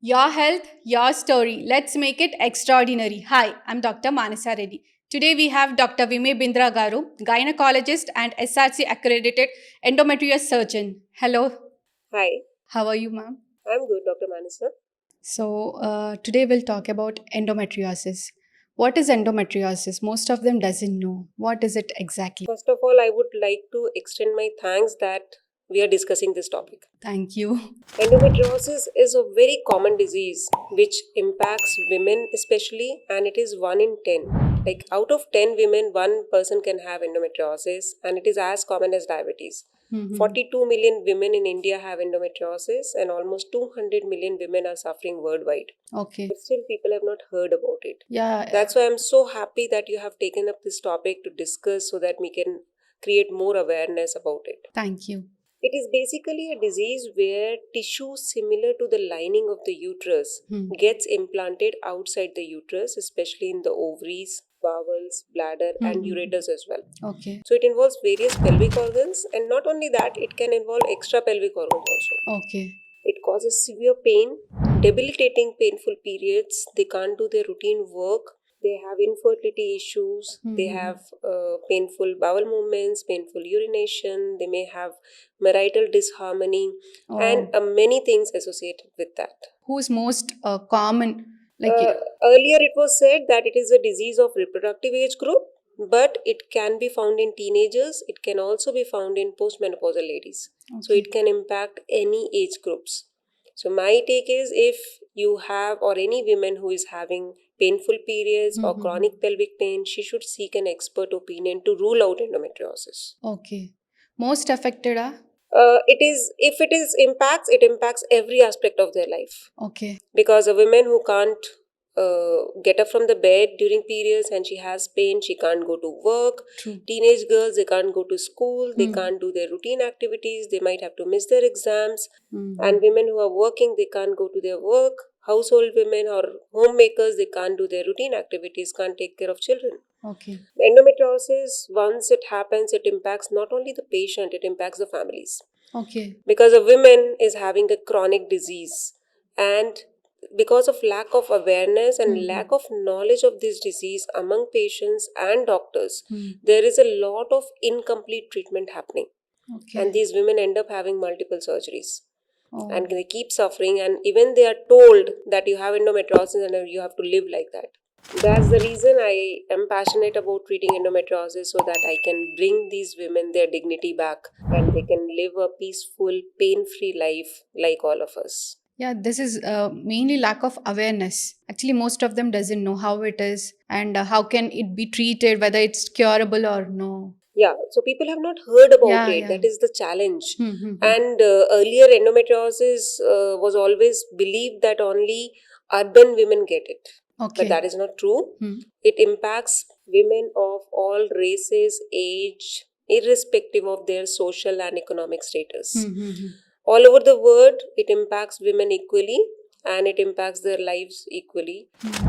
Your health, your story. Let's make it extraordinary. Hi, I'm Dr. Manasa Reddy. Today we have Dr. Vimee Bindra Garu, gynecologist and SRC accredited endometriosis surgeon. Hello, Hi, how are you, ma'am? I'm good, Dr. Manasa. Today we'll talk about endometriosis. What is endometriosis? Most of them doesn't know. What is it exactly? First of all, I would like to extend my thanks that we are discussing this topic. Thank you. Endometriosis is a very common disease which impacts women especially, and it is 1 in 10. Like out of 10 women, one person can have endometriosis, and it is as common as diabetes. Mhm. 42 million women in India have endometriosis, and almost 200 million women are suffering worldwide. Okay. But still, people have not heard about it. Yeah, That's why I'm so happy that you have taken up this topic to discuss so that we can create more awareness about it. thank you. It is basically a disease where tissue similar to the lining of the uterus Hmm. gets implanted outside the uterus, especially in the ovaries, bowels, bladder, and Mhm. ureters as well. Okay. So it involves various pelvic organs, and not only that, it can involve extra pelvic organs also. Okay. It causes severe pain, debilitating painful periods. They can't do their routine work. They have infertility issues. They Mhm. have painful bowel movements, painful urination. They may have marital disharmony, and Oh. many things associated with that. Who's most common like Uh, Earlier, it was said that it is a disease of reproductive age group, but it can be found in teenagers. It can also be found in postmenopausal ladies. So okay. it can impact any age groups. So my take is if you have or any women who is having painful periods or Mm-hmm. chronic pelvic pain, she should seek an expert opinion to rule out endometriosis. Okay, most affected are It is if it impacts every aspect of their life. okay. Because a woman who can't get up from the bed during periods and she has pain, she can't go to work. True. Teenage girls, they can't go to school, they Hmm. can't do their routine activities, they might have to miss their exams. Mm-hmm. And women who are working, they can't go to their work. Household women or homemakers, they can't do their routine activities, can't take care of children. Okay. Endometriosis, once it happens, it impacts not only the patient, it impacts the families. Okay. Because a woman is having a chronic disease, and because of lack of awareness and Mm-hmm. lack of knowledge of this disease among patients and doctors, Hmm. there is a lot of incomplete treatment happening, and Okay. these women end up having multiple surgeries, Oh. and they keep suffering, and even they are told that you have endometriosis and you have to live like that. That's the reason I am passionate about treating endometriosis, so that I can bring these women their dignity back and they can live a peaceful, pain free life like all of us. Yeah, this is mainly lack of awareness. Actually, most of them doesn't know how it is and how can it be treated, whether it's curable or no. Yeah, so people have not heard about Yeah, it. yeah. That is the challenge. Mm-hmm. And earlier, endometriosis was always believed that only urban women get it. But Okay. that is not true. Hmm. It impacts women of all races, age, irrespective of their social and economic status. Mm-hmm. All over the world, it impacts women equally and it impacts their lives equally.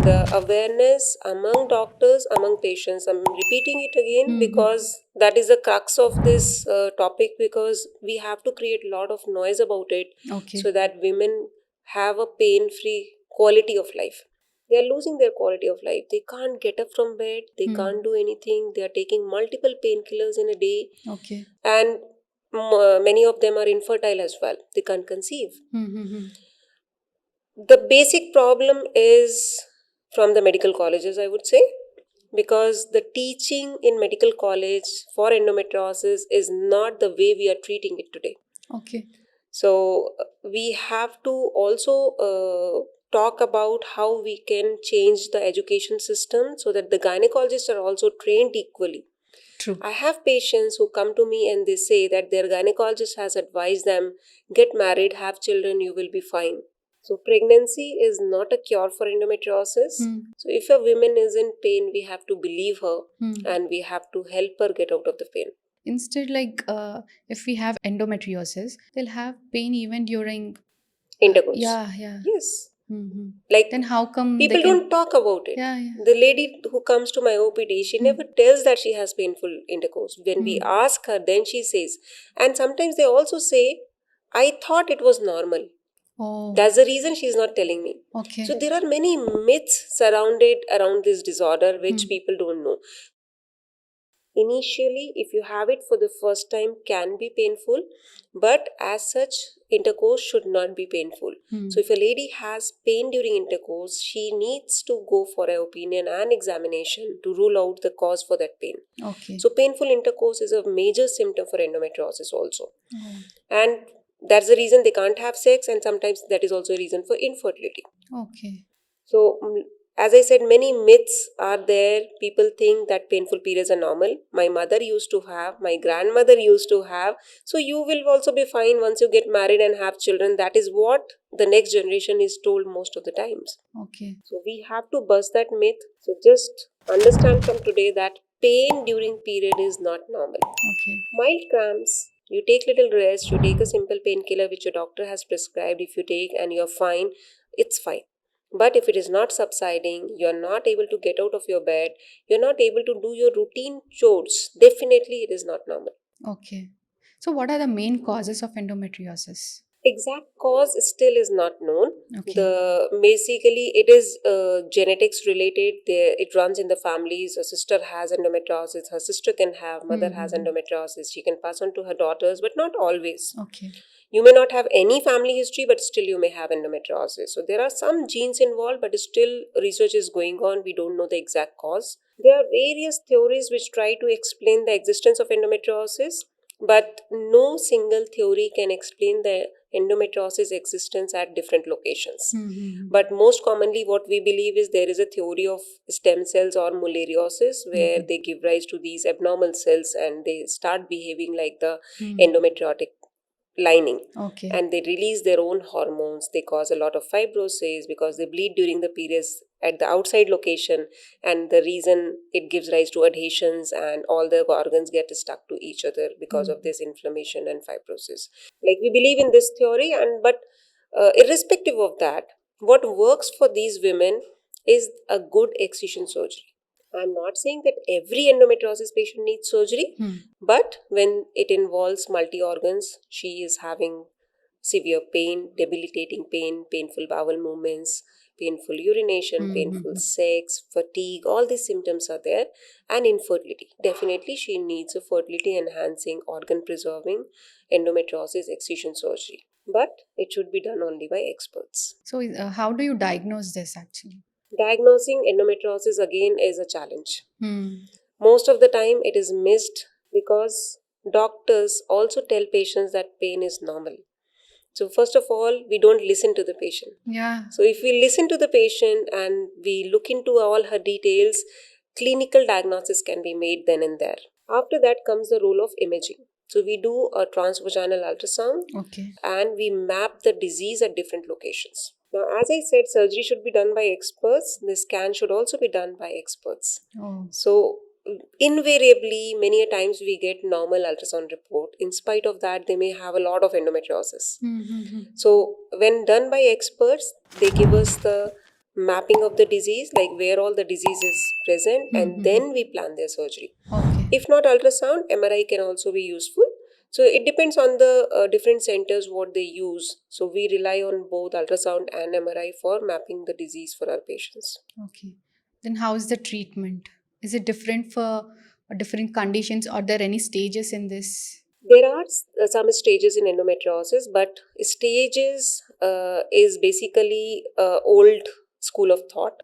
The awareness among doctors, among patients, I'm repeating it again Mm-hmm. because that is the crux of this topic, because we have to create a lot of noise about it Okay. so that women have a pain free quality of life. They are losing their quality of life. They can't get up from bed, they Hmm. can't do anything, they are taking multiple painkillers in a day, Okay. and many of them are infertile as well. They can't conceive. Mm-hmm. The basic problem is from the medical colleges, I would say, because the teaching in medical college for endometriosis is not the way we are treating it today. Okay. So we have to also talk about how we can change the education system so that the gynecologists are also trained equally. True. I have patients who come to me and they say that their gynecologist has advised them, get married, have children, you will be fine. So pregnancy is not a cure for endometriosis. Hmm. So if a woman is in pain, we have to believe her Hmm. and we have to help her get out of the pain. Instead, like if we have endometriosis, they'll have pain even during. Intercourse. Yeah, yeah. Yes. Mm-hmm. Like, Then how come they people can? don't talk about it. Yeah, yeah. The lady who comes to my OPD, she Hmm. never tells that she has painful intercourse. When we Hmm. ask her, then she says. And sometimes they also say, I thought it was normal. Oh, That's the reason she's not telling me. okay. So there are many myths surrounded around this disorder which people don't know. Initially, if you have it for the first time, can be painful, but as such, intercourse should not be painful. So if a lady has pain during intercourse, she needs to go for an opinion and examination to rule out the cause for that pain. Okay. So painful intercourse is a major symptom for endometriosis also. Oh, And that's the reason they can't have sex, and sometimes that is also a reason for infertility. okay. So, as I said, many myths are there. People think that painful periods are normal. My mother used to have, my grandmother used to have. So, you will also be fine once you get married and have children. That is what the next generation is told most of the times. Okay. So, we have to bust that myth. So, just understand from today that pain during period is not normal. Okay. Mild cramps, you take little rest, you take a simple painkiller which your doctor has prescribed. If you take and you're fine, it's fine. But if it is not subsiding, you're not able to get out of your bed, you're not able to do your routine chores, definitely it is not normal. Okay. So, what are the main causes of endometriosis? Exact cause still is not known. Okay. The basically it is genetics related. It runs in the families. A sister has endometriosis, her sister can have, mother has endometriosis. She can pass on to her daughters, but not always. Okay. You may not have any family history, but still you may have endometriosis. So there are some genes involved, but still research is going on. We don't know the exact cause. There are various theories which try to explain the existence of endometriosis, but no single theory can explain the endometriosis existence at different locations. But most commonly what we believe is there is a theory of stem cells or mulariosis where they give rise to these abnormal cells and they start behaving like the endometriotic lining. Okay. And they release their own hormones. They cause a lot of fibrosis because they bleed during the periods at the outside location, and the reason it gives rise to adhesions and all the organs get stuck to each other because of this inflammation and fibrosis. Like, we believe in this theory, and but irrespective of that, what works for these women is a good excision surgery. I'm not saying that every endometriosis patient needs surgery, but when it involves multi organs, she is having severe pain, debilitating pain, painful bowel movements, painful urination, painful sex, fatigue, all these symptoms are there, and infertility. Definitely, she needs a fertility enhancing, organ preserving endometriosis excision surgery. But it should be done only by experts. So, how do you diagnose this actually? Diagnosing endometriosis again is a challenge. Most of the time it is missed because doctors also tell patients that pain is normal. So first of all, we don't listen to the patient. Yeah. So if we listen to the patient and we look into all her details, clinical diagnosis can be made then and there. After that comes the role of imaging. So we do a transvaginal ultrasound Okay. and we map the disease at different locations. Now, as I said, surgery should be done by experts. The scan should also be done by experts. Oh. So, invariably, many a times we get normal ultrasound report. In spite of that, they may have a lot of endometriosis. So, when done by experts, they give us the mapping of the disease, like where all the disease is present, and then we plan their surgery. Okay. If not ultrasound, MRI can also be useful. So it depends on the different centers what they use. So we rely on both ultrasound and MRI for mapping the disease for our patients. Okay. Then how is the treatment? Is it different for different conditions? Are there any stages in this? There are some stages in endometriosis, but stages is basically old school of thought.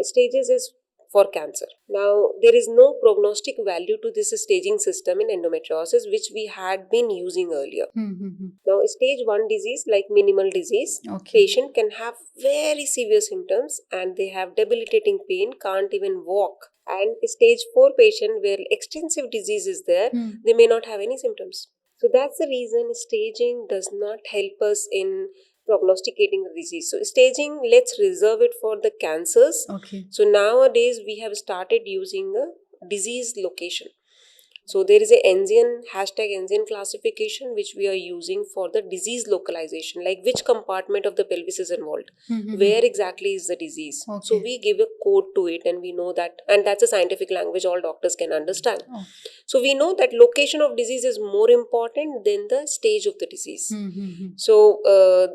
Stages is for cancer. Now, there is no prognostic value to this staging system in endometriosis, which we had been using earlier. Now, stage 1 disease, like minimal disease, patient can have very severe symptoms and they have debilitating pain, can't even walk. And stage 4 patient where extensive disease is there, they may not have any symptoms. So that's the reason staging does not help us in prognosticating the disease. So staging, let's reserve it for the cancers. Okay. So nowadays we have started using a disease location. So there is a #Enzian classification which we are using for the disease localization, like which compartment of the pelvis is involved, where exactly is the disease. So Okay. we give a code to it, and we know that, and that's a scientific language all doctors can understand. Oh. So we know that location of disease is more important than the stage of the disease. So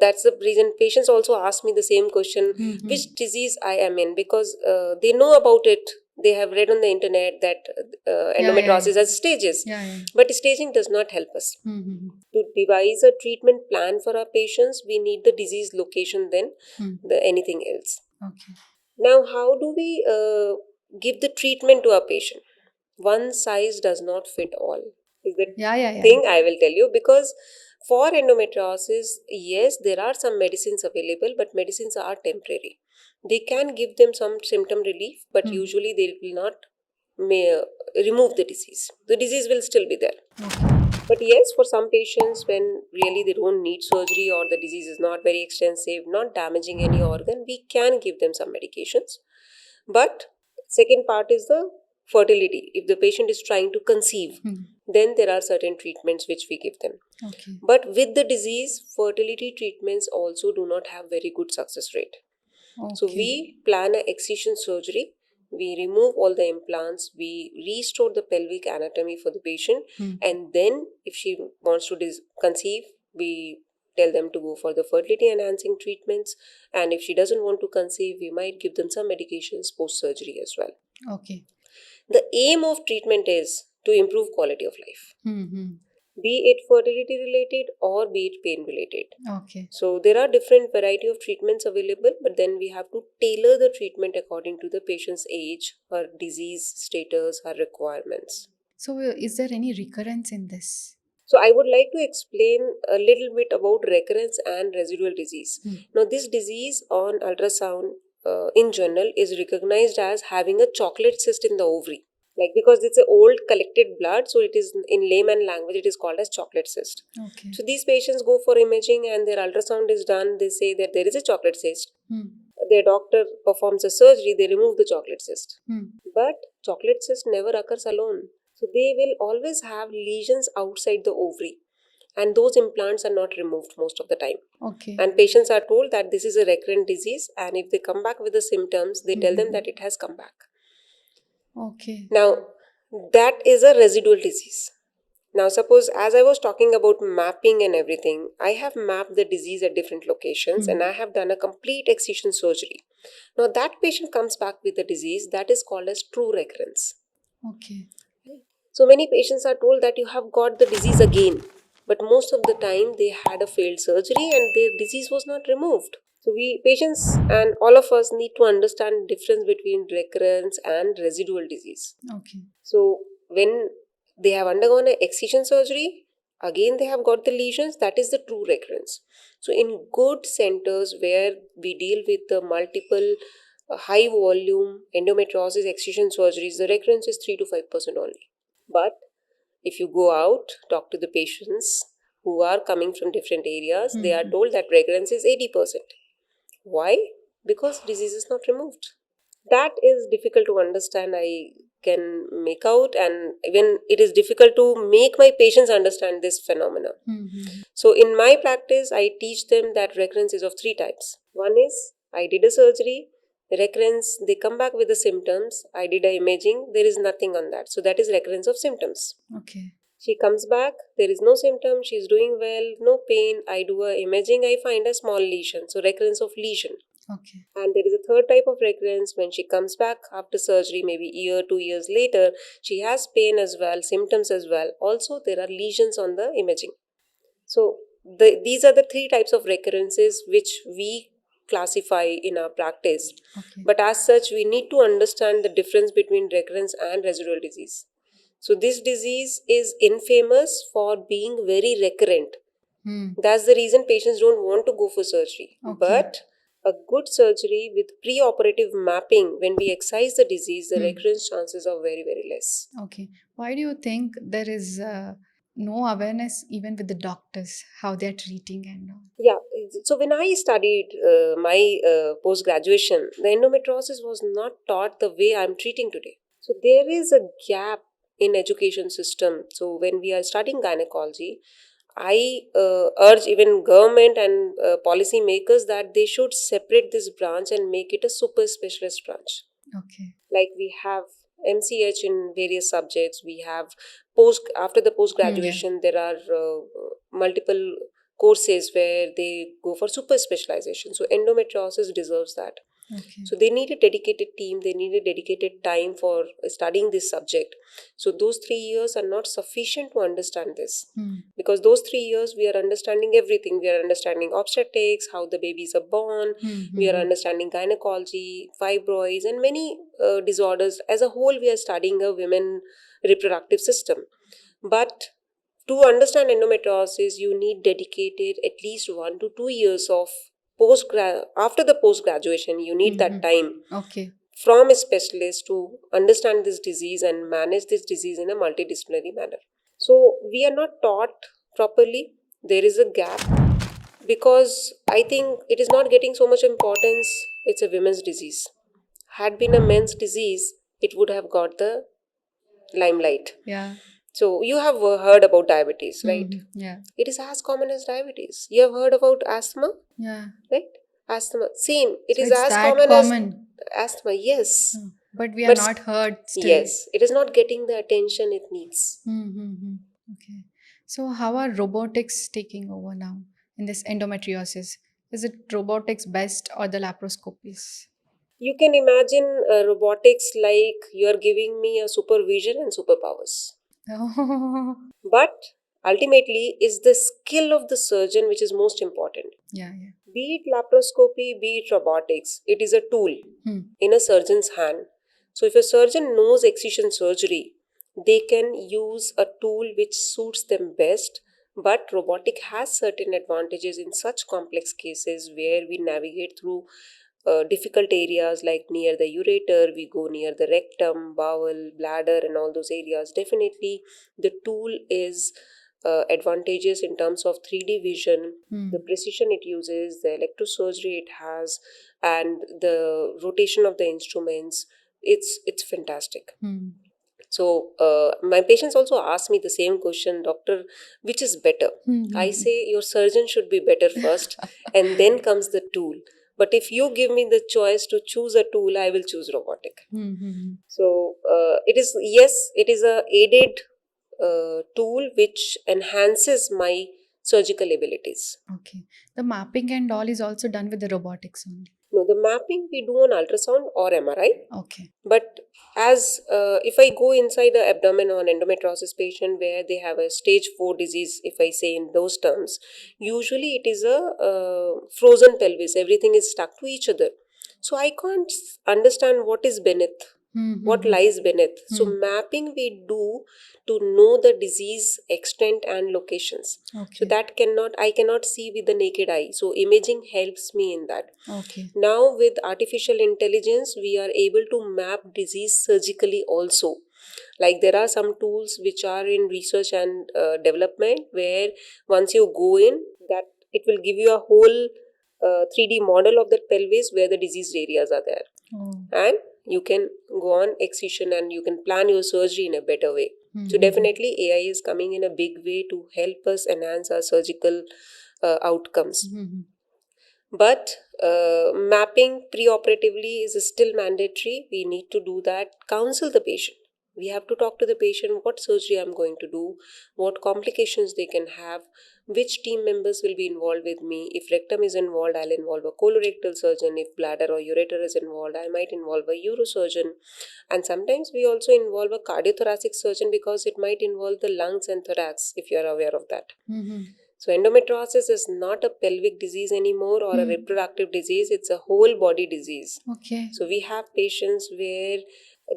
that's the reason patients also ask me the same question, which disease I am in, because they know about it. They have read on the internet that endometriosis has stages, but staging does not help us. To devise a treatment plan for our patients, we need the disease location than anything else. Okay. Now, how do we give the treatment to our patient? One size does not fit all is the thing I will tell you, because for endometriosis, yes, there are some medicines available, but medicines are temporary. They can give them some symptom relief, but usually they will not remove the disease. The disease will still be there. But yes, for some patients, when really they don't need surgery or the disease is not very extensive, not damaging any organ, we can give them some medications. But second part is the fertility. If the patient is trying to conceive, then there are certain treatments which we give them. Okay. But with the disease, fertility treatments also do not have very good success rate. So we plan a excision surgery. We remove all the implants. We restore the pelvic anatomy for the patient. And then if she wants to conceive, we tell them to go for the fertility enhancing treatments. And if she doesn't want to conceive, we might give them some medications post surgery as well. Okay. The aim of treatment is to improve quality of life, be it fertility related or be it pain related. Okay. So there are different variety of treatments available, but then we have to tailor the treatment according to the patient's age, her disease status, her requirements. So, is there any recurrence in this? So I would like to explain a little bit about recurrence and residual disease. Now, this disease on ultrasound in general is recognized as having a chocolate cyst in the ovary. Like, because it's an old collected blood, so it is in layman language, it is called as chocolate cyst. Okay. So these patients go for imaging and their ultrasound is done. They say that there is a chocolate cyst. Their doctor performs a surgery, they remove the chocolate cyst. But chocolate cyst never occurs alone. So they will always have lesions outside the ovary, and those implants are not removed most of the time. Okay. And patients are told that this is a recurrent disease, and if they come back with the symptoms, they tell them that it has come back. Okay. Now, that is a residual disease. Now, suppose as I was talking about mapping and everything, I have mapped the disease at different locations and I have done a complete excision surgery. Now, that patient comes back with the disease, that is called as true recurrence. Okay. So many patients are told that you have got the disease again, but most of the time they had a failed surgery and their disease was not removed. So we patients and all of us need to understand the difference between recurrence and residual disease. Okay. So when they have undergone an excision surgery, again they have got the lesions, that is the true recurrence. So in good centers where we deal with the multiple high volume endometriosis excision surgeries, the recurrence is 3 to 5% only. But if you go out, talk to the patients who are coming from different areas, they are told that recurrence is 80%. Why? Because disease is not removed. That is difficult to understand, I can make out, and even it is difficult to make my patients understand this phenomena. So in my practice, I teach them that recurrence is of 3 types. One is, I did a surgery, recurrence, they come back with the symptoms, I did a imaging, there is nothing on that. So that is recurrence of symptoms. Okay. She comes back, there is no symptom, she is doing well, no pain, I do a imaging, I find a small lesion. So recurrence of lesion. Okay. And there is a third type of recurrence when she comes back after surgery, maybe a year, 2 years later, she has pain as well, symptoms as well. Also, there are lesions on the imaging. So these are the 3 types of recurrences which we classify in our practice. Okay. But as such, we need to understand the difference between recurrence and residual disease. So this disease is infamous for being very recurrent. That's the reason patients don't want to go for surgery. Okay. But a good surgery with pre-operative mapping, when we excise the disease, the recurrence chances are very, very less. Okay. Why do you think there is no awareness even with the doctors, how they're treating and all? Yeah, so when I studied my post-graduation, the endometriosis was not taught the way I'm treating today. So there is a gap in education system. So when we are studying gynecology, I urge even government and policy makers that they should separate this branch and make it a super specialist branch. Okay. Like we have MCH in various subjects. We have after the post graduation, there are multiple courses where they go for super specialization. So endometriosis deserves that. Okay. So they need a dedicated team, they need a dedicated time for studying this subject. So those 3 years are not sufficient to understand this. Because those 3 years we are understanding everything. We are understanding obstetrics, how the babies are born, we are understanding gynecology, fibroids, and many disorders. As a whole, we are studying a women reproductive system. But to understand endometriosis, you need dedicated at least 1 to 2 years of after the post graduation. You need that time Okay. from a specialist to understand this disease and manage this disease in a multidisciplinary manner. So we are not taught properly. There is a gap because I think it is not getting so much importance. It's a women's disease. Had been a men's disease, it would have got the limelight. Yeah. So you have heard about diabetes, right? Yeah. It is as common as diabetes. You have heard about asthma, Yeah. right? Asthma, same. It So is it's as that common as common. asthma, yes. But we are But not heard still. yes, it is not getting the attention it needs. Okay. So how are robotics taking over now in this endometriosis? Is it robotics best or the laparoscopies? You can imagine robotics like you are giving me a supervision and superpowers. Oh. But ultimately, is the skill of the surgeon which is most important. Yeah. Be it laparoscopy, be it robotics, it is a tool in a surgeon's hand. So if a surgeon knows excision surgery, they can use a tool which suits them best. But robotic has certain advantages in such complex cases where we navigate through difficult areas like near the ureter, we go near the rectum, bowel, bladder, and all those areas. Definitely, the tool is advantageous in terms of 3D vision, the precision it uses, the electrosurgery it has, and the rotation of the instruments. It's fantastic. So my patients also ask me the same question, doctor, which is better? I say your surgeon should be better first, and then comes the tool. But if you give me the choice to choose a tool, I will choose robotic. So it is, yes, it is a aided tool which enhances my surgical abilities. Okay. The mapping and all is also done with the robotics only. No, the mapping we do on ultrasound or MRI. Okay. But as if I go inside the abdomen on endometriosis patient where they have a stage 4 disease, if I say in those terms, usually it is a frozen pelvis. Everything is stuck to each other. So I can't understand what is beneath, what lies beneath. So mapping we do to know the disease extent and locations. Okay. So that I cannot see with the naked eye. So imaging helps me in that. Okay. Now with artificial intelligence, we are able to map disease surgically also. Like there are some tools which are in research and development where once you go in, that it will give you a whole 3D model of the pelvis where the diseased areas are there. Oh. And you can go on excision and you can plan your surgery in a better way. So definitely AI is coming in a big way to help us enhance our surgical outcomes. But mapping preoperatively is still mandatory. We need to do that. Counsel the patient. We have to talk to the patient what surgery I'm going to do, what complications they can have, which team members will be involved with me. If rectum is involved, I'll involve a colorectal surgeon. If bladder or ureter is involved, I might involve a urosurgeon. And sometimes we also involve a cardiothoracic surgeon because it might involve the lungs and thorax, if you are aware of that. So endometriosis is not a pelvic disease anymore or a reproductive disease. It's a whole body disease. Okay. So we have patients where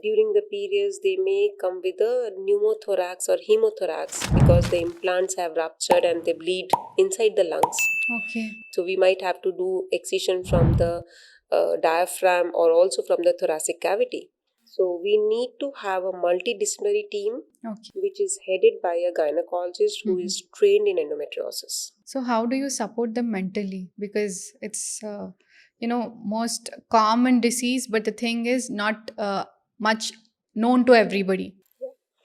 during the periods they may come with a pneumothorax or hemothorax because the implants have ruptured and they bleed inside the lungs. Okay. So we might have to do excision from the diaphragm or also from the thoracic cavity. So we need to have a multidisciplinary team which is headed by a gynecologist who is trained in endometriosis. So how do you support them mentally? Because it's most common disease, but the thing is not much known to everybody.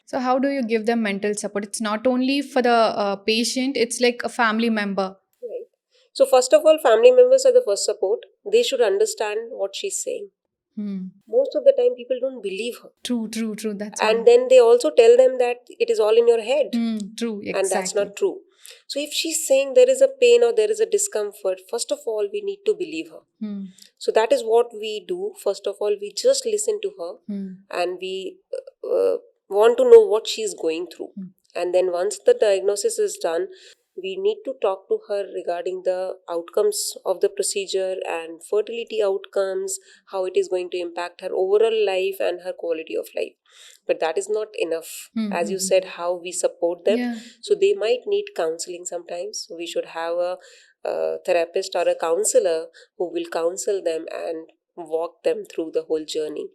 So how do you give them mental support? It's not only for the patient, it's like a family member. Right. So first of all, family members are the first support. They should understand what she's saying. Hmm. Most of the time, people don't believe her. True. That's And then they also tell them that it is all in your head. true, And that's exactly. not true. So if she's saying there is a pain or there is a discomfort, first of all, we need to believe her. Hmm. So that is what we do. First of all, we just listen to her Hmm. and we want to know what she's going through. Hmm. And then once the diagnosis is done, we need to talk to her regarding the outcomes of the procedure and fertility outcomes, how it is going to impact her overall life and her quality of life. But that is not enough. As you said, how we support them. Yeah. So they might need counseling sometimes. We should have a therapist or a counselor who will counsel them and walk them through the whole journey.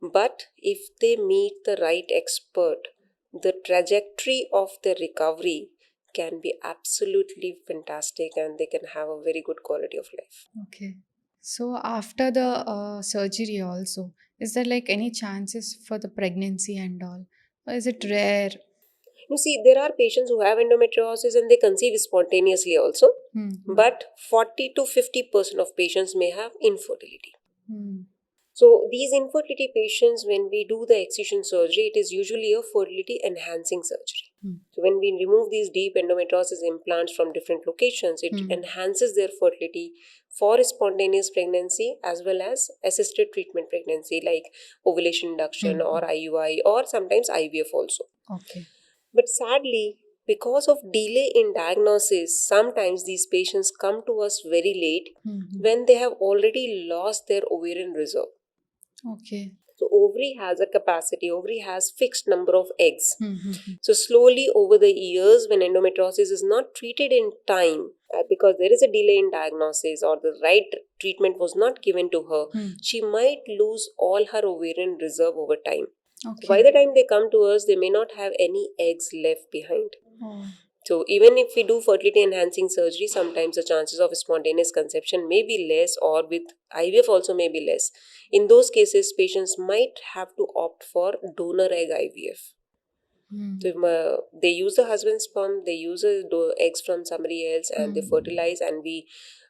But if they meet the right expert, the trajectory of their recovery can be absolutely fantastic and they can have a very good quality of life. Okay. So after the surgery also, is there like any chances for the pregnancy and all? Or is it rare? You see, there are patients who have endometriosis and they conceive spontaneously also, but 40 to 50% of patients may have infertility. Hmm. So these infertility patients, when we do the excision surgery, it is usually a fertility enhancing surgery. So when we remove these deep endometriosis implants from different locations, it enhances their fertility for spontaneous pregnancy as well as assisted treatment pregnancy like ovulation induction or IUI or sometimes IVF also. Okay. But sadly, because of delay in diagnosis, sometimes these patients come to us very late when they have already lost their ovarian reserve. Okay. So ovary has a capacity, ovary has fixed number of eggs. So slowly over the years, when endometriosis is not treated in time, because there is a delay in diagnosis or the right treatment was not given to her, she might lose all her ovarian reserve over time. Okay. So by the time they come to us, they may not have any eggs left behind. Oh. So even if we do fertility enhancing surgery, sometimes the chances of spontaneous conception may be less, or with IVF also may be less. In those cases, patients might have to opt for donor egg IVF. So if, they use the husband's sperm, they use eggs from somebody else and they fertilize, and we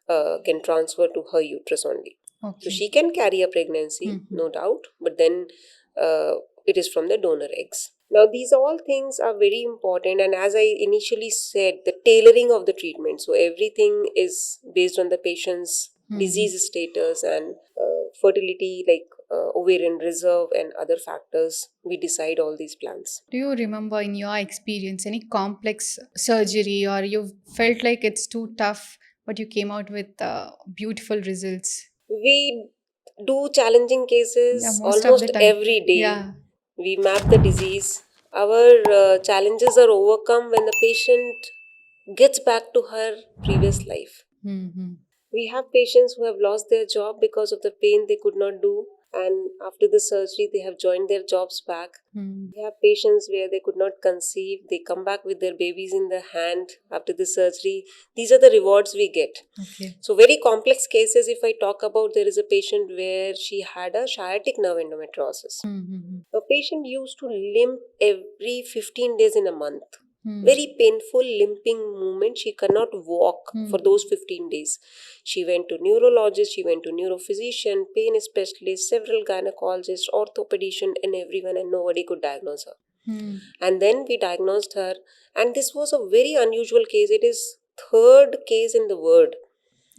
can transfer to her uterus only. Okay. So she can carry a pregnancy, no doubt, but then it is from the donor eggs. Now, these all things are very important, and as I initially said, the tailoring of the treatment. So, everything is based on the patient's disease status and fertility, like ovarian reserve and other factors. We decide all these plans. Do you remember in your experience any complex surgery or you felt like it's too tough, but you came out with beautiful results? We do challenging cases Yeah, most of the almost time. every day. Yeah. We map the disease. Our challenges are overcome when the patient gets back to her previous life. We have patients who have lost their job because of the pain they could not do, and after the surgery, they have joined their jobs back. We have patients where they could not conceive, they come back with their babies in their hand after the surgery. These are the rewards we get. Okay. So, very complex cases, if I talk about, there is a patient where she had a sciatic nerve endometriosis. A patient used to limp every 15 days in a month. Very painful limping movement. She cannot walk for those 15 days. She went to neurologist, she went to neurophysician, pain specialist, several gynecologists, orthopedician, and everyone, and nobody could diagnose her. And then we diagnosed her, and this was a very unusual case. It is third case in the world.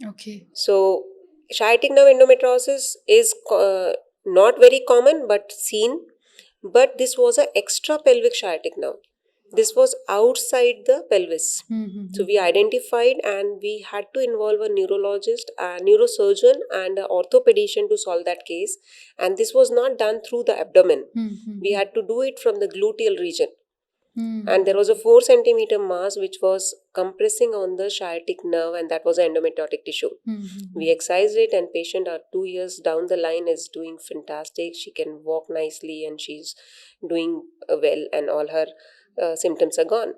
Okay. So sciatic nerve endometriosis is not very common but seen, but this was an extra pelvic sciatic nerve. This was outside the pelvis. So we identified and we had to involve a neurologist, a neurosurgeon and an orthopedician to solve that case. And this was not done through the abdomen. We had to do it from the gluteal region. And there was a 4 centimeter mass which was compressing on the sciatic nerve, and that was endometriotic tissue. We excised it, and patient 2 years down the line is doing fantastic. She can walk nicely and she's doing well, and all her symptoms are gone.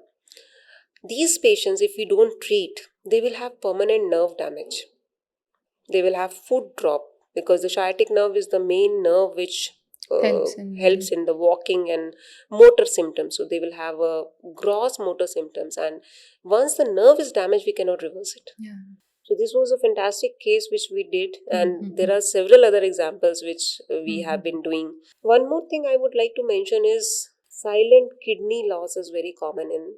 These patients, if we don't treat, they will have permanent nerve damage. They will have foot drop because the sciatic nerve is the main nerve which helps in the walking and motor symptoms. So they will have a gross motor symptoms, and once the nerve is damaged, we cannot reverse it. Yeah. So this was a fantastic case which we did, and there are several other examples which we have been doing. One more thing I would like to mention is silent kidney loss is very common in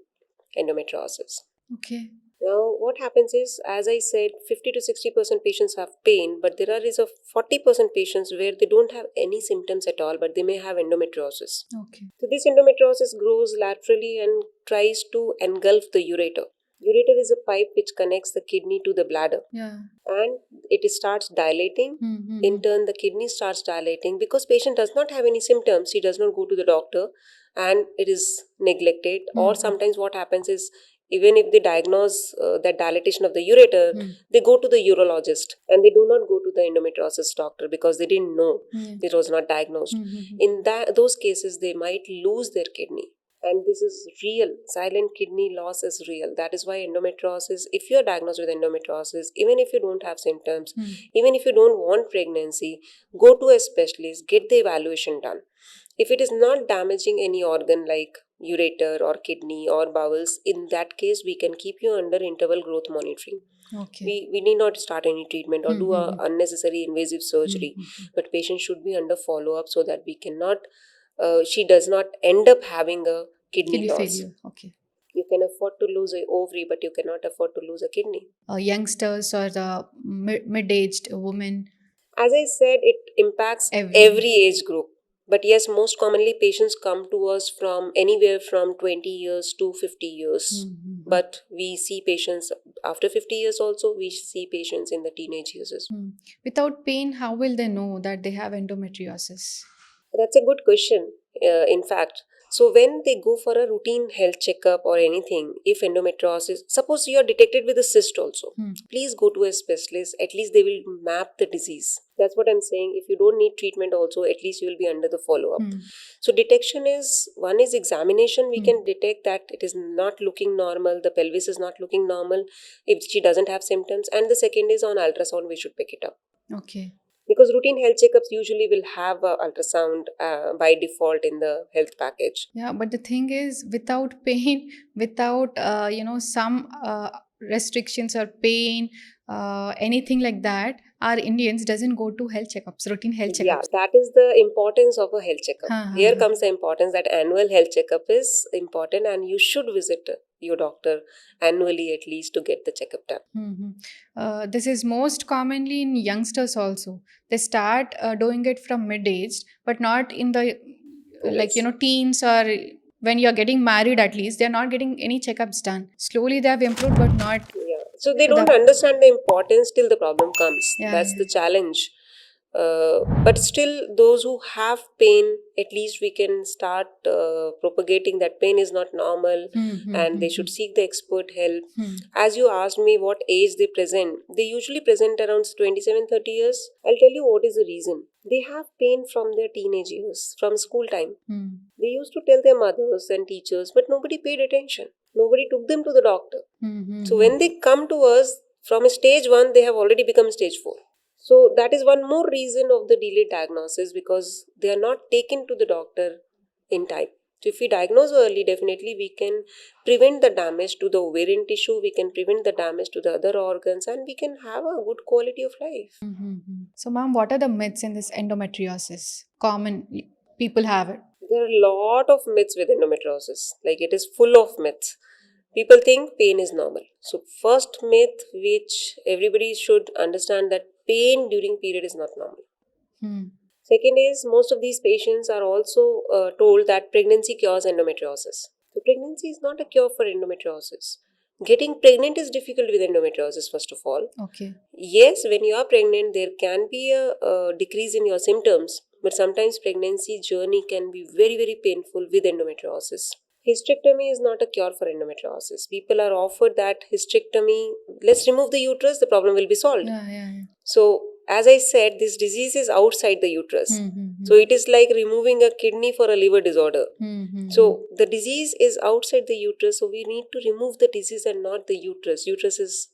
endometriosis. Okay. Now, what happens is, as I said, 50 to 60% patients have pain, but there is a 40% patients where they don't have any symptoms at all, but they may have endometriosis. Okay. So this endometriosis grows laterally and tries to engulf the ureter. Ureter is a pipe which connects the kidney to the bladder, Yeah. and it starts dilating. In turn, the kidney starts dilating because patient does not have any symptoms. He does not go to the doctor, and it is neglected. Or sometimes what happens is, even if they diagnose that dilatation of the ureter, they go to the urologist and they do not go to the endometriosis doctor because they didn't know it was not diagnosed. In those cases, they might lose their kidney. And this is real. Silent kidney loss is real. That is why endometriosis, if you are diagnosed with endometriosis, even if you don't have symptoms, even if you don't want pregnancy, go to a specialist, get the evaluation done. If it is not damaging any organ like ureter or kidney or bowels, in that case, we can keep you under interval growth monitoring. Okay. We need not start any treatment or do a unnecessary invasive surgery, but patient should be under follow-up so that we cannot, she does not end up having a kidney loss. Failure. Okay. You can afford to lose an ovary, but you cannot afford to lose a kidney. Youngsters or the mid-aged women. As I said, it impacts every age group. But yes, most commonly patients come to us from anywhere from 20 years to 50 years. But we see patients after 50 years also. We see patients in the teenage years as well. Without pain, how will they know that they have endometriosis? That's a good question, in fact. So when they go for a routine health checkup or anything, if endometriosis, suppose you are detected with a cyst also, please go to a specialist. At least they will map the disease. That's what I'm saying. If you don't need treatment also, at least you will be under the follow-up. So detection is, one is examination. We can detect that it is not looking normal. The pelvis is not looking normal if she doesn't have symptoms. And the second is on ultrasound, we should pick it up. Okay. Because routine health checkups usually will have a ultrasound by default in the health package. Yeah, but the thing is, without pain, without some restrictions or pain, anything like that, our Indians doesn't go to health checkups, routine health checkups. Yeah, that is the importance of a health checkup. Here comes the importance that annual health checkup is important, and you should visit your doctor annually at least to get the checkup done. This is most commonly in youngsters also. They start doing it from mid-aged, but not in the teens, or when you're getting married. At least they're not getting any checkups done. Slowly they have improved, but not. Yeah. So they don't understand the importance till the problem comes. Yeah, That's the challenge. But still, those who have pain, at least we can start propagating that pain is not normal, and they should seek the expert help. As you asked me what age they present, they usually present around 27-30 years. I'll tell you what is the reason. They have pain from their teenage years, from school time. They used to tell their mothers and teachers, but nobody paid attention. Nobody took them to the doctor. So when they come to us, from stage 1, they have already become stage 4. So that is one more reason of the delayed diagnosis, because they are not taken to the doctor in time. So if we diagnose early, definitely we can prevent the damage to the ovarian tissue, we can prevent the damage to the other organs, and we can have a good quality of life. So, ma'am, what are the myths in this endometriosis? Common people have it. There are a lot of myths with endometriosis. Like, it is full of myths. People think pain is normal. So first myth which everybody should understand, that pain during period is not normal. Second is, most of these patients are also told that pregnancy cures endometriosis. So pregnancy is not a cure for endometriosis. Getting pregnant is difficult with endometriosis, first of all. Okay. Yes, when you are pregnant, there can be a decrease in your symptoms, but sometimes pregnancy journey can be very, very painful with endometriosis. Hysterectomy is not a cure for endometriosis. People are offered that hysterectomy, let's remove the uterus, the problem will be solved. So, as I said, this disease is outside the uterus. So, it is like removing a kidney for a liver disorder. So, the disease is outside the uterus, so we need to remove the disease and not the uterus. Uterus is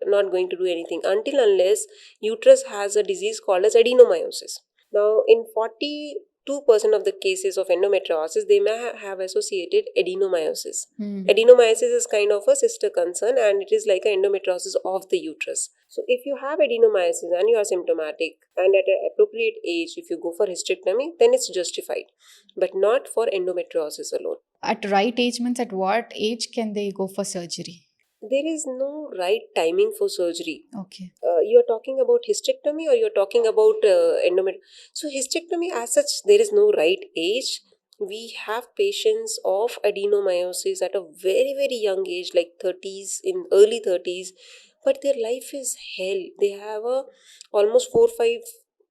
not going to do anything until unless uterus has a disease called as adenomyosis. Now, in 40 2% of the cases of endometriosis, they may have associated adenomyosis. Hmm. Adenomyosis is kind of a sister concern, and it is like an endometriosis of the uterus. So if you have adenomyosis and you are symptomatic and at an appropriate age, if you go for hysterectomy, then it's justified, but not for endometriosis alone. At right age means at what age can they go for surgery? There is no right timing for surgery. Okay. You are talking about hysterectomy or you are talking about So hysterectomy as such, there is no right age. We have patients of adenomyosis at a very very young age, like 30s, in early 30s, but their life is hell. They have a almost 4 5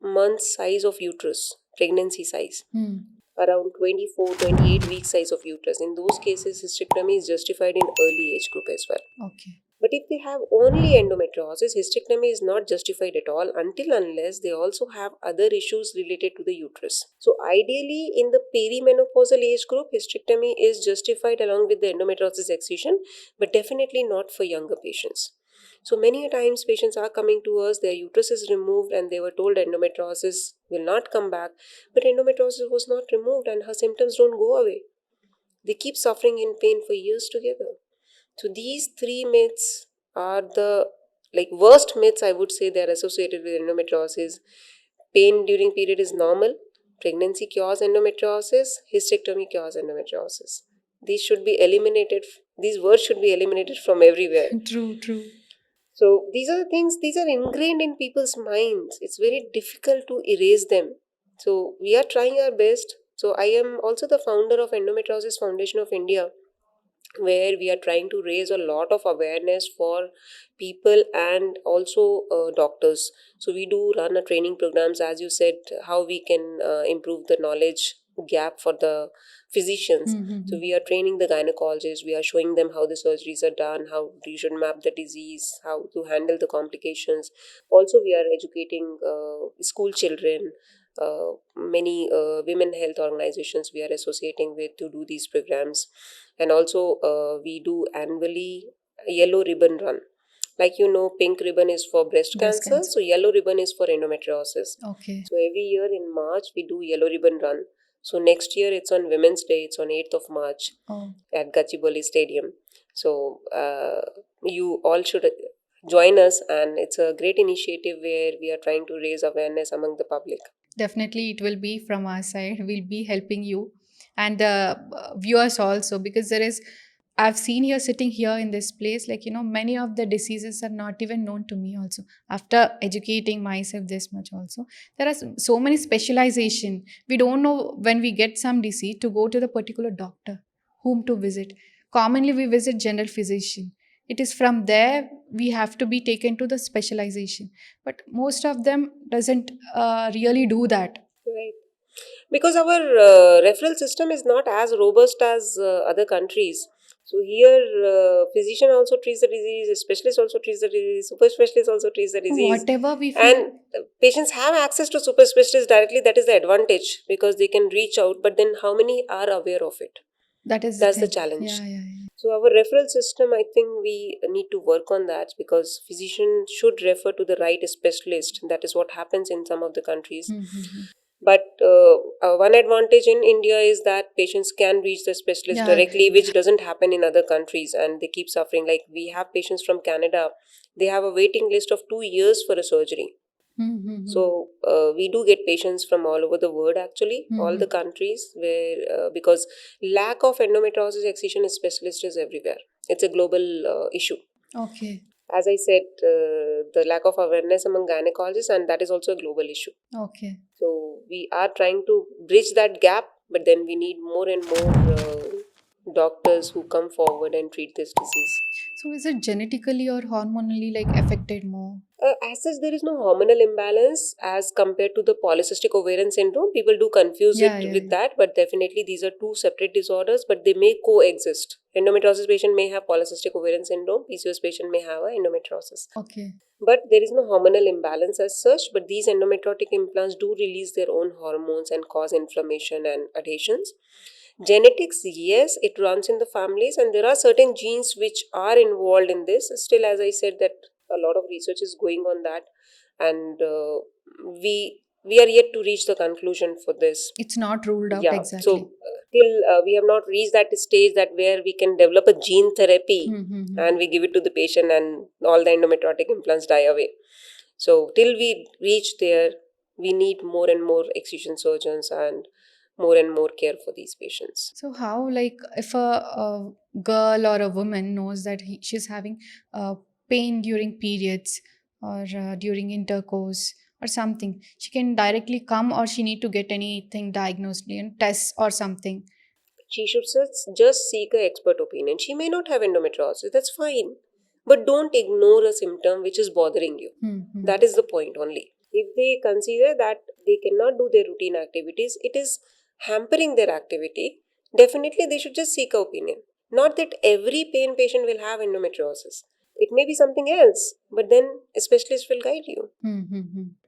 months size of uterus, pregnancy size, Hmm. around 24 28 week size of uterus. In those cases, hysterectomy is justified in early age group as well. Okay. But if they have only endometriosis, hysterectomy is not justified at all until unless they also have other issues related to the uterus. So ideally, in the perimenopausal age group, hysterectomy is justified along with the endometriosis excision, but definitely not for younger patients. So many a times patients are coming to us, their uterus is removed and they were told endometriosis will not come back, but endometriosis was not removed and her symptoms don't go away. They keep suffering in pain for years together. So these three myths are the worst myths, I would say. They are associated with endometriosis. Pain during period is normal. Pregnancy cures endometriosis. Hysterectomy cures endometriosis. These should be eliminated. These words should be eliminated from everywhere. True, true. So these are the things, these are ingrained in people's minds. It's very difficult to erase them. So we are trying our best. So I am also the founder of Endometriosis Foundation of India, where we are trying to raise a lot of awareness for people and also doctors. So we do run a training programs, as you said, how we can improve the knowledge gap for the physicians. So we are training the gynecologists, we are showing them how the surgeries are done, how you should map the disease, how to handle the complications. Also we are educating school children. Many women health organizations we are associating with to do these programs. And also we do annually a yellow ribbon run. Like, pink ribbon is for breast Breast cancer, cancer. so yellow ribbon is for endometriosis. Okay. So every year in March we do yellow ribbon run. So next year it's on Women's Day, it's on 8th of March Oh, at Gachibowli Stadium. So you all should join us, and it's a great initiative where we are trying to raise awareness among the public. definitely it will be from our side. We'll be helping you and the viewers also, because there is, I've seen you sitting here in this place, like, many of the diseases are not even known to me also. After educating myself this much also, there are so many specialization. We don't know when we get some disease to go to the particular doctor, whom to visit. Commonly, we visit general physician. It is from there we have to be taken to the specialization. But most of them doesn't really do that. Right. Because our referral system is not as robust as other countries. So here, physician also treats the disease, specialist also treats the disease, super specialist also treats the disease, Whatever we and feel, patients have access to super specialists directly. That is the advantage, because they can reach out. But then, how many are aware of it? that is the That's the thing. challenge. Yeah. So our referral system, I think we need to work on that, because physician should refer to the right specialist. That is what happens in some of the countries. Mm-hmm. But one advantage in India is that patients can reach the specialist Yeah. directly, which doesn't happen in other countries, and they keep suffering. Like, we have patients from Canada, they have a waiting list of 2 years for a surgery. Mm-hmm. So we do get patients from all over the world, actually, all the countries, where because lack of endometriosis excision specialist is everywhere. It's a global issue. Okay. As I said, the lack of awareness among gynecologists, and that is also a global issue. Okay. So we are trying to bridge that gap, but then we need more and more doctors who come forward and treat this disease. So is it genetically or hormonally like affected more? As such, there is no hormonal imbalance as compared to the polycystic ovarian syndrome. People do confuse Yeah. it with that, but definitely these are two separate disorders, but they may coexist. Endometriosis patient may have polycystic ovarian syndrome, PCOS patient may have a endometriosis. Okay. But there is no hormonal imbalance as such, but these endometriotic implants do release their own hormones and cause inflammation and adhesions. Genetics, yes, it runs in the families, and there are certain genes which are involved in this. Still, as I said, that a lot of research is going on that, and we we are yet to reach the conclusion for this. It's not ruled out Yeah, exactly. so till we have not reached that stage that where we can develop a gene therapy and we give it to the patient and all the endometriotic implants die away. So till we reach there, we need more and more excision surgeons and more care for these patients. So how, like, if a girl or a woman knows that she's having pain during periods or during intercourse or something, she can directly come, or she need to get anything diagnosed, tests or something? She should just seek a expert opinion. She may not have endometriosis, that's fine. But don't ignore a symptom which is bothering you. That is the point only. If they consider that they cannot do their routine activities, it is hampering their activity, definitely they should just seek a opinion. Not that every pain patient will have endometriosis. It may be something else, but then a specialist will guide you.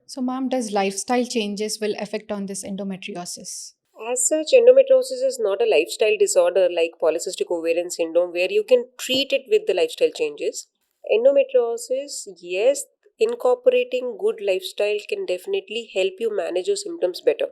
So, ma'am, does lifestyle changes will affect on this endometriosis? As such, endometriosis is not a lifestyle disorder like polycystic ovarian syndrome where you can treat it with the lifestyle changes. Endometriosis, yes, incorporating good lifestyle can definitely help you manage your symptoms better.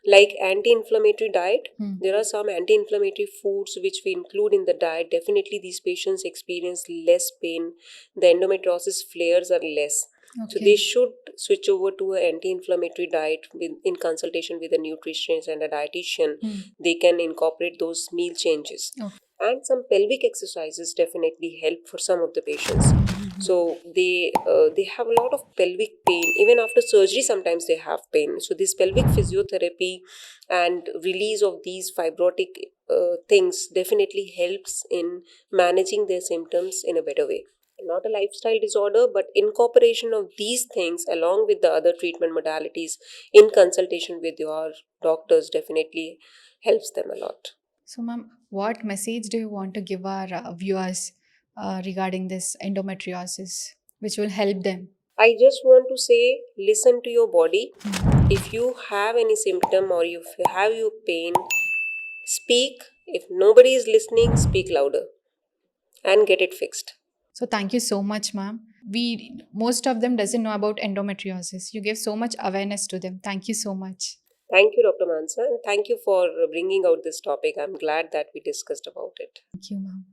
Like anti-inflammatory diet, there are some anti-inflammatory foods which we include in the diet. Definitely these patients experience less pain. The endometriosis flares are less. So they should switch over to an anti-inflammatory diet in consultation with a nutritionist and a dietitian. They can incorporate those meal changes. And some pelvic exercises definitely help for some of the patients. So they have a lot of pelvic pain. Even after surgery, sometimes they have pain. So this pelvic physiotherapy and release of these fibrotic things definitely helps in managing their symptoms in a better way. Not a lifestyle disorder, but incorporation of these things along with the other treatment modalities in consultation with your doctors definitely helps them a lot. So, ma'am, what message do you want to give our viewers regarding this endometriosis, which will help them? I just want to say listen to your body. If you have any symptom or if you have your pain, speak. If nobody is listening, speak louder and get it fixed. So, thank you so much, ma'am. We most of them doesn't know about endometriosis. You gave so much awareness to them. Thank you so much. Thank you, Dr. Mansa, and thank you for bringing out this topic. I'm glad that we discussed about it. Thank you, ma'am.